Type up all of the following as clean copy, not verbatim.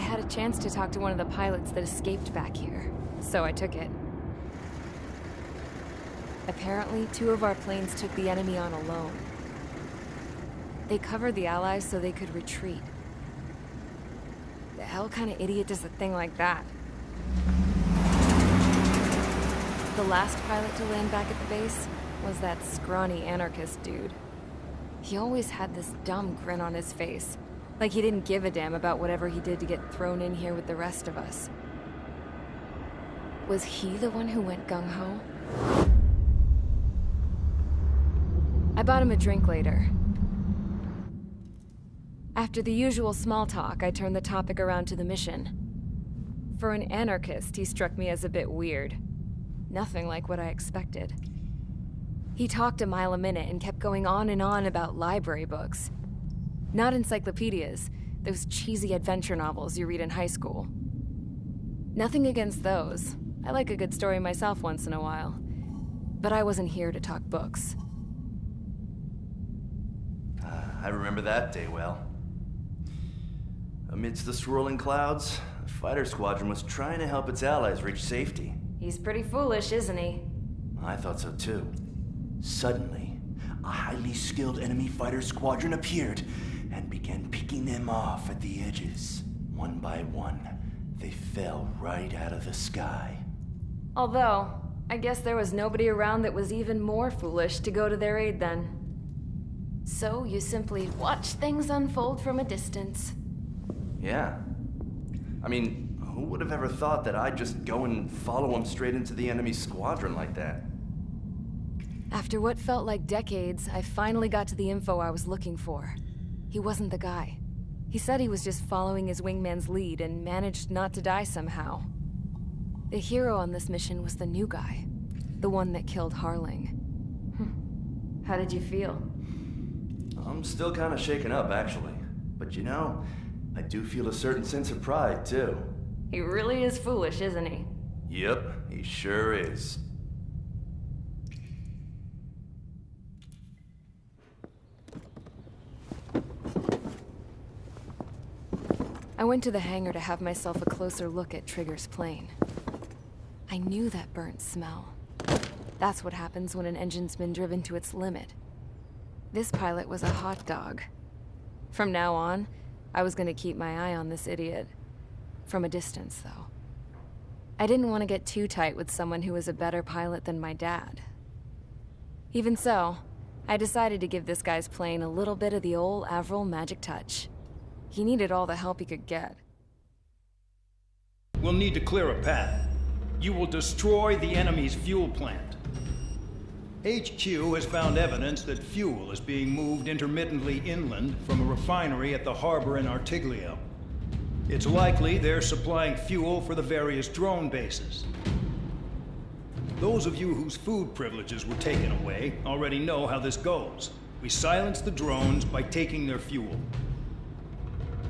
had a chance to talk to one of the pilots that escaped back here, so I took it. Apparently, 2 of our planes took the enemy on alone. They covered the Allies so they could retreat. The hell kind of idiot does a thing like that? The last pilot to land back at the base was that scrawny anarchist dude. He always had this dumb grin on his face, like he didn't give a damn about whatever he did to get thrown in here with the rest of us. Was he the one who went gung-ho? I bought him a drink later. After the usual small talk, I turned the topic around to the mission. For an anarchist, he struck me as a bit weird. Nothing like what I expected. He talked a mile a minute and kept going on and on about library books. Not encyclopedias, those cheesy adventure novels you read in high school. Nothing against those. I like a good story myself once in a while. But I wasn't here to talk books. I remember that day well. Amidst the swirling clouds, the fighter squadron was trying to help its allies reach safety. He's pretty foolish, isn't he? I thought so too. Suddenly, a highly skilled enemy fighter squadron appeared and began picking them off at the edges. One by one, they fell right out of the sky. Although, I guess there was nobody around that was even more foolish to go to their aid then. So you simply watch things unfold from a distance. Yeah. I mean, who would have ever thought that I'd just go and follow him straight into the enemy squadron like that? After what felt like decades, I finally got to the info I was looking for. He wasn't the guy. He said he was just following his wingman's lead and managed not to die somehow. The hero on this mission was the new guy. The one that killed Harling. How did you feel? I'm still kind of shaken up, actually. But you know, I do feel a certain sense of pride, too. He really is foolish, isn't he? Yep, he sure is. I went to the hangar to have myself a closer look at Trigger's plane. I knew that burnt smell. That's what happens when an engine's been driven to its limit. This pilot was a hot dog. From now on, I was gonna keep my eye on this idiot. From a distance, though. I didn't want to get too tight with someone who was a better pilot than my dad. Even so, I decided to give this guy's plane a little bit of the old Avril magic touch. He needed all the help he could get. We'll need to clear a path. You will destroy the enemy's fuel plant. HQ has found evidence that fuel is being moved intermittently inland from a refinery at the harbor in Artiglio. It's likely they're supplying fuel for the various drone bases. Those of you whose food privileges were taken away already know how this goes. We silence the drones by taking their fuel.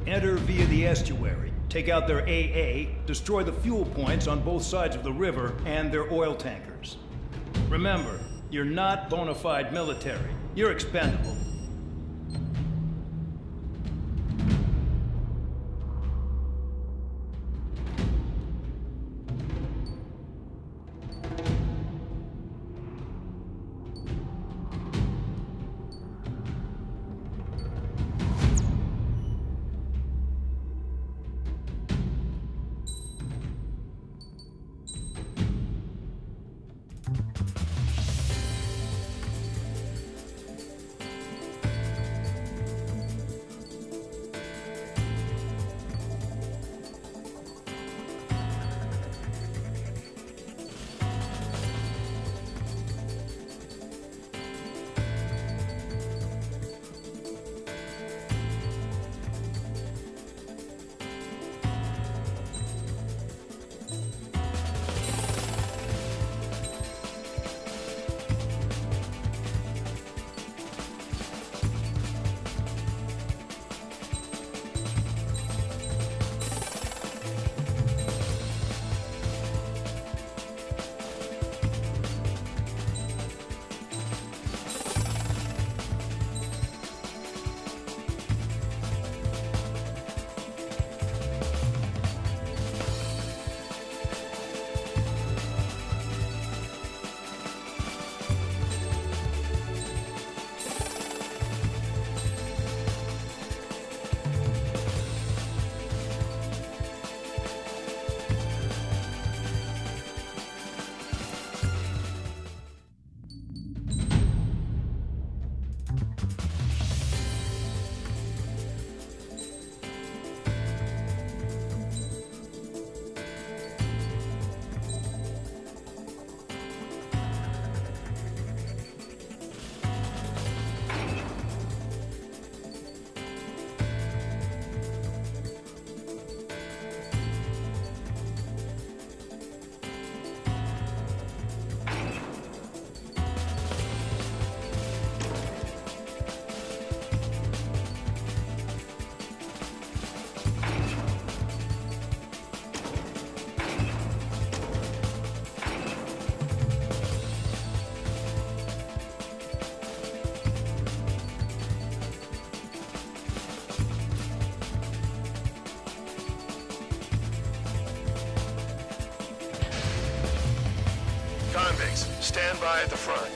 Enter via the estuary, take out their AA, destroy the fuel points on both sides of the river and their oil tankers. Remember, you're not bona fide military. You're expendable. legs. Stand by at the front.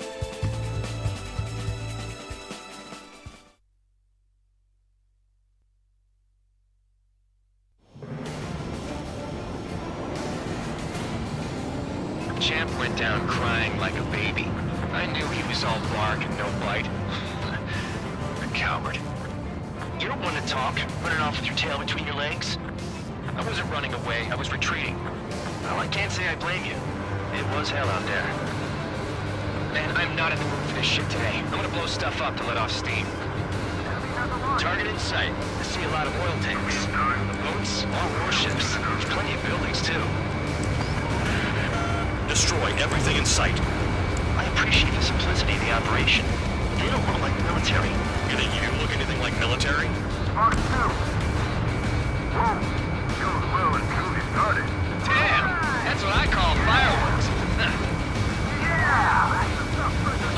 Champ went down crying like a baby. I knew he was all bark and no bite. A coward. You don't want to talk, running off with your tail between your legs? I wasn't running away, I was retreating. Well, I can't say I blame you. It was hell out there. Man, I'm not in the mood for this shit today. I'm gonna blow stuff up to let off steam. Target in sight. I see a lot of oil tanks. Boats, all warships. There's plenty of buildings, too. Destroy everything in sight. I appreciate the simplicity of the operation. They don't look like military. You think you look anything like military? Mark 2. Whoa. You was well and truly started. Damn! That's what I call fireworks. Yeah!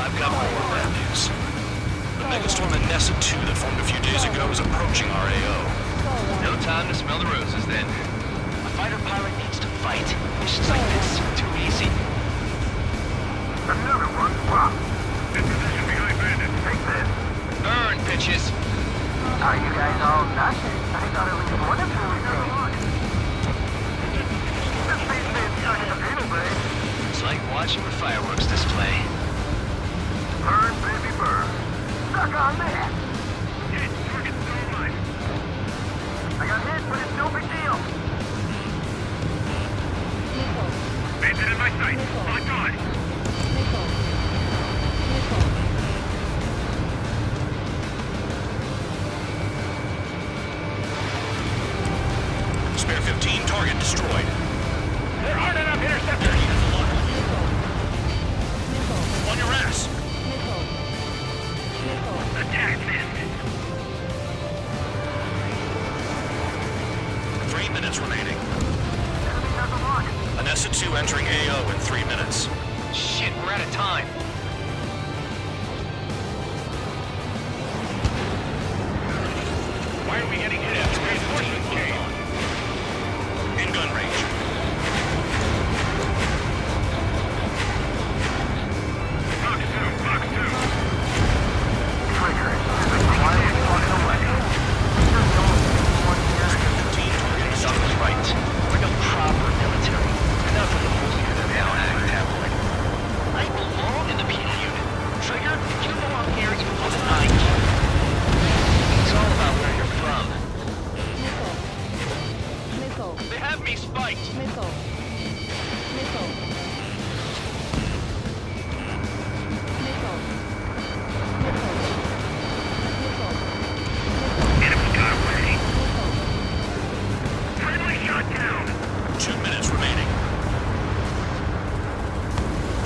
I've got more bad news. The megastorm in Nessa 2 that formed a few days ago is approaching our AO. No time to smell the roses, then. A fighter pilot needs to fight. Missions like this are too easy. Another one. Wow. In position behind bandit. Take this. Burn, bitches! Are you guys all nuts? I thought at least one of you was dead. This spaceman's starting to feel, babe. It's like watching a fireworks display. Burn, baby, burn. Suck on that. Hit, target's still alive. I got hit, but it's no big deal. Bandit in my sight. Locked on. Spare 15, target destroyed. There aren't enough interceptors. On your ass. Attack missed. 3 minutes remaining. Enemy has a lock. Anessa 2 entering AO in 3 minutes. Shit, we're out of time. Why are we getting hit at reinforcements came? In gun range. Fox 2, Fox 2. Trigger, the quiet walking away. You're the only one here. Spare 15, target Doc destroyed. was right. We're no proper military. Enough of the holier than thou act tabloid. I belong in the PD unit. Trigger, you belong here even more than I do. It's all about where you're from. They have me spiked. Enemy got away. Friendly shot down. 2 minutes remaining.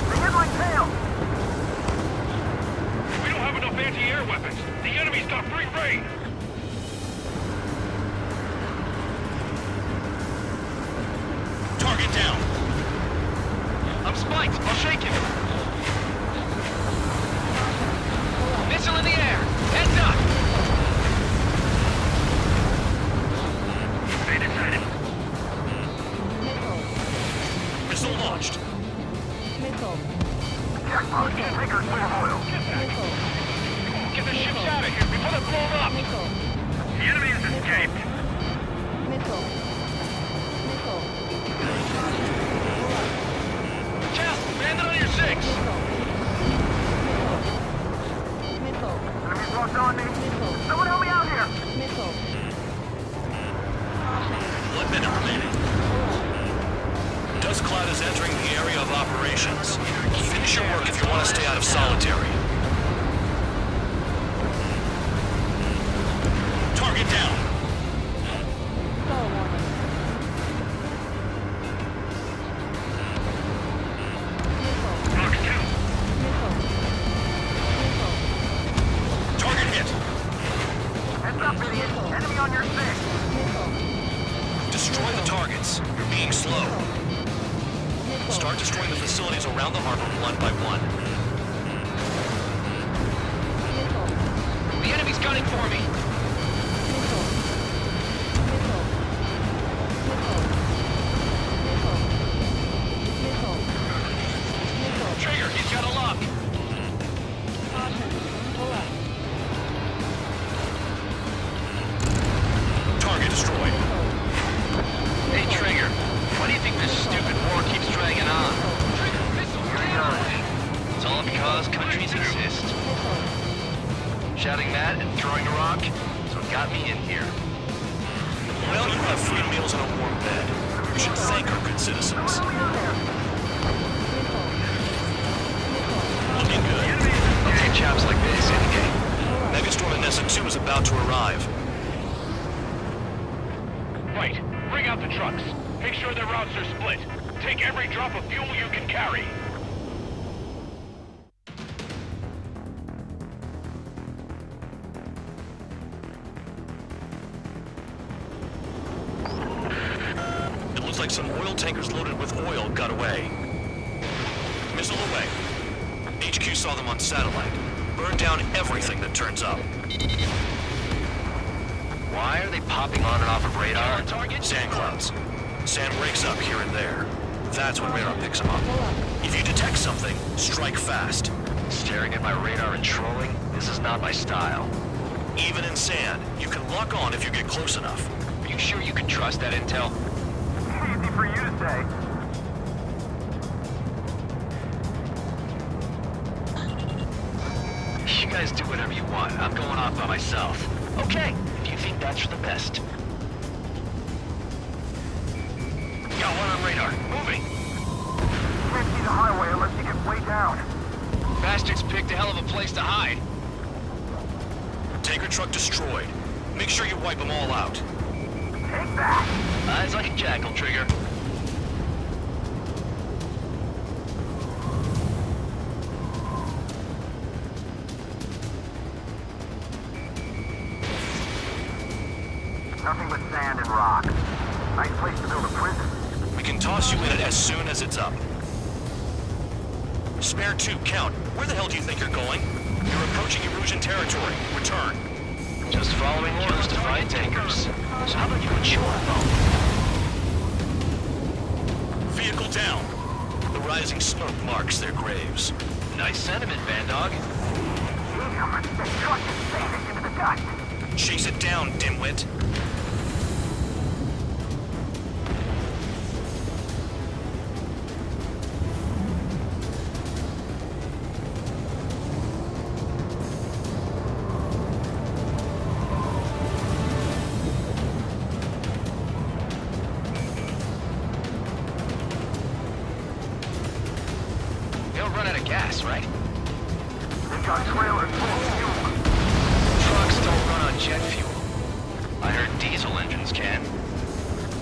They hit my tail. We don't have enough anti-air weapons. The enemy's got free reign. Target down. I'm spiked. I'll shake him. Missile in the air. Heads up. They decided. Missile launched. Jackpot. Take her clear oil. Get the ships out of here before they're blown up. The enemy has escaped. Cal, landed on your 6. Enemy's locked on me. Someone help me out here. 1 minute remaining. Dust Cloud is entering the area of operations. Finish your work if you want to stay out of solitary. Target down. Fox 2. Target hit. Heads up, idiot. Enemy on your 6. Destroy the targets. You're being slow. Start destroying the facilities around the harbor one by one. The enemy's gunning for me. destroyed. Hey, Trigger. Why do you think this stupid war keeps dragging on? It's all because countries exist. Shouting that and throwing a rock is what got me in here. Well, you have free meals and a warm bed. You should thank our good citizens. Looking good. I'll take chaps like this any day. Megastorm and Nessa 2 is about to arrive. Right. Bring out the trucks. Make sure their routes are split. Take every drop of fuel you can carry. It looks like some oil tankers loaded with oil got away. Missile away. HQ saw them on satellite. Burn down everything that turns up. Why are they popping on and off of radar? Sand clouds. Sand breaks up here and there. That's when radar picks them up. If you detect something, strike fast. Staring at my radar and trolling? This is not my style. Even in sand, you can lock on if you get close enough. Are you sure you can trust that intel? Easy for you to say. You guys do whatever you want. I'm going off by myself. Okay, if you think that's for the best. Got one on radar. Moving. Can't see the highway unless you get way down. Bastards picked a hell of a place to hide. Tanker truck destroyed. Make sure you wipe them all out. Take that. Eyes like a jackal, Trigger. Nothing but sand and rock. Nice place to build a prison. We can toss you in it as soon as it's up. Spare 2, Count. Where the hell do you think you're going? You're approaching Erusian territory. Return. Just following orders to find tankers. So how about you and your phone? Vehicle down. The rising smoke marks their graves. Nice sentiment, Bandog. Damn, that truck is sanding into the dust. Chase it down, dimwit. They'll run out of gas, right? They got trailers full of fuel. Trucks don't run on jet fuel. I heard diesel engines can.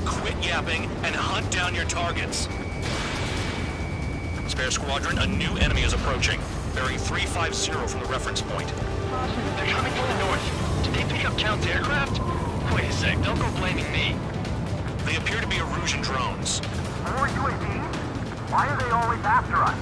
Quit yapping and hunt down your targets. Spare Squadron, a new enemy is approaching. Bearing 350 from the reference point. They're coming from the north. Did they pick up Count's aircraft? Wait a sec, don't go blaming me. They appear to be Erusian drones. More UAVs? Why are they always after us?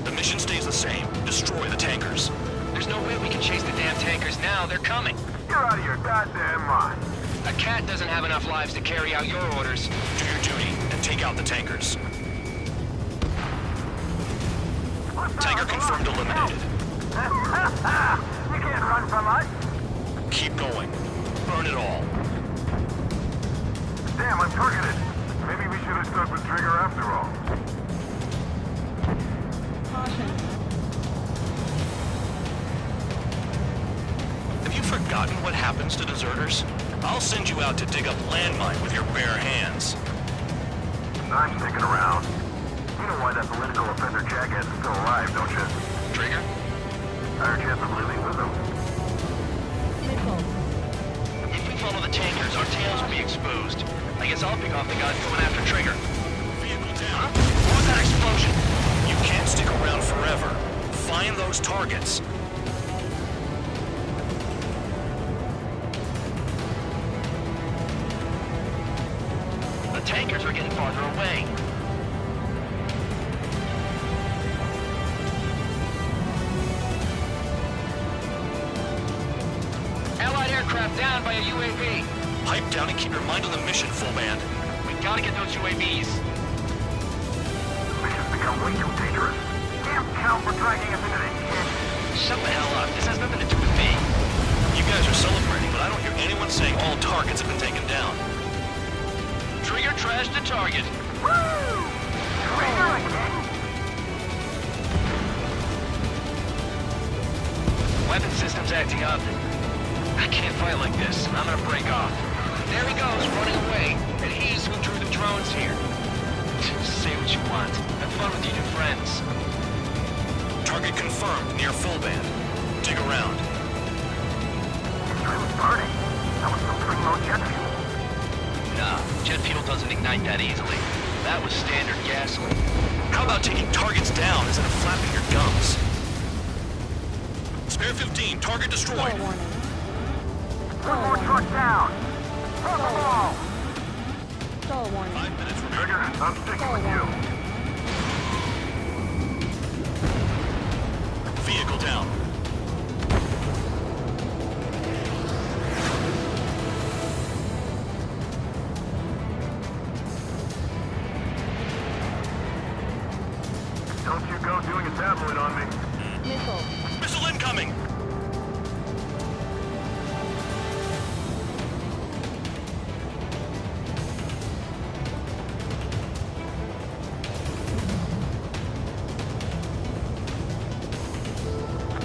The mission stays the same. Destroy the tankers. There's no way we can chase the damn tankers now. They're coming. You're out of your goddamn mind. A cat doesn't have enough lives to carry out your orders. Do your duty and take out the tankers. Tanker confirmed eliminated. You can't run from us. Keep going. Burn it all. Damn, I'm targeted. Maybe we should have stuck with Trigger after all. Have you forgotten what happens to deserters? I'll send you out to dig up landmine with your bare hands. I'm sticking around. You know why that political offender jackass is still alive, don't you? Trigger? Higher chance of living with him. If we follow the tankers, our tails will be exposed. I guess I'll pick off the guys going after Trigger. Vehicle down. What was that explosion? You can't stick around forever. Find those targets. The tankers are getting farther away. Allied aircraft down by a UAV. Pipe down and keep your mind on the mission, full band. We gotta get those UAVs. Mission's become way too dangerous. Damn Count for dragging us into this shit. Shut the hell up. This has nothing to do with me. You guys are celebrating, but I don't hear anyone saying all targets have been taken down. Trigger trashed the target. Woo! Trigger again? Weapon system's acting up. I can't fight like this. I'm gonna break off. There he goes, running away. And he's who drew the drones here. Say what you want. Have fun with your new friends. Target confirmed near full band. Dig around. It's really burning. That was some primo jet fuel. Nah, jet fuel doesn't ignite that easily. That was standard gasoline. How about taking targets down instead of flapping your gums? Spare 15, target destroyed. One more truck down. Cross the wall. 5 minutes remaining. Trigger, I'm sticking with you. Vehicle down. Don't you go doing a tabloid on me. Missile incoming!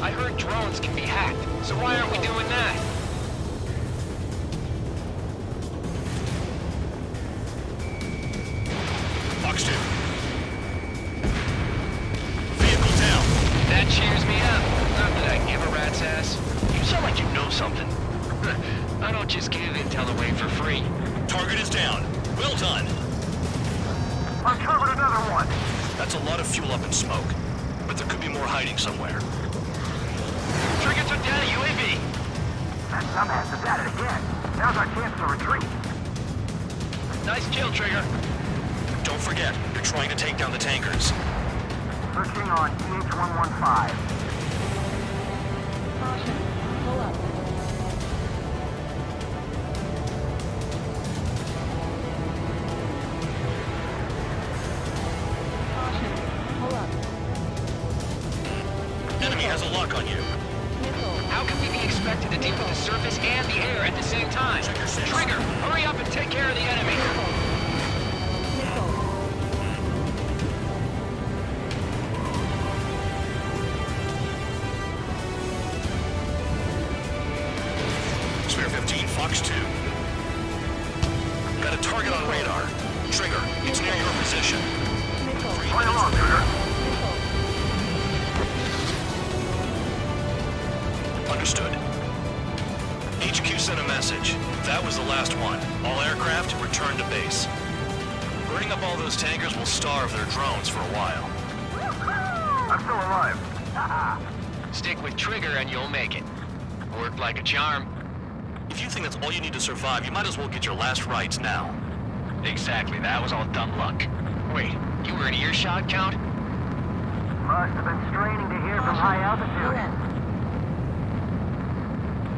I heard drones can be hacked, so why aren't we doing that? Fox 2. Vehicle down. That cheers me up. Not that I give a rat's ass. You sound like you know something. I don't just give intel away for free. Target is down. Well done. Uncovered another one. That's a lot of fuel up in smoke. But there could be more hiding somewhere. Trigger took down a UAV. That dumbass is at it again. Now's our chance to retreat. Nice kill, Trigger. Don't forget, you're trying to take down the tankers. Searching on EH-115. Enemy has a lock on you. How can we be expected to deal with the surface and the air at the same time? Trigger, hurry up and take care of the enemy. Spare 15, Fox 2. Got a target on radar. Trigger, it's near your position. Play along, Trigger. Understood. HQ sent a message. That was the last one. All aircraft return to base. Burning up all those tankers will starve their drones for a while. I'm still alive. Stick with Trigger and you'll make it. Worked like a charm. If you think that's all you need to survive, you might as well get your last rites now. Exactly, that was all dumb luck. Wait, you were in earshot, Count? Must have been straining to hear from high altitude.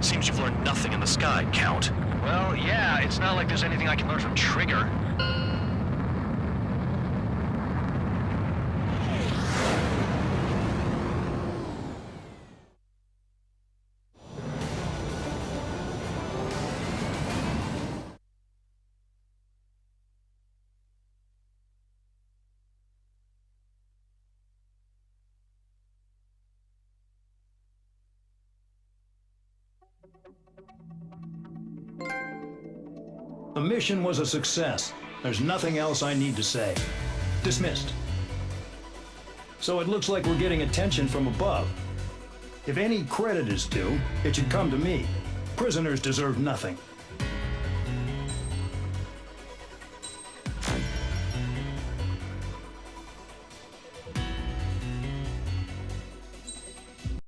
Seems you've learned nothing in the sky, Count. Well, yeah, it's not like there's anything I can learn from Trigger. The mission was a success. There's nothing else I need to say. Dismissed. So it looks like we're getting attention from above. If any credit is due, it should come to me. Prisoners deserve nothing.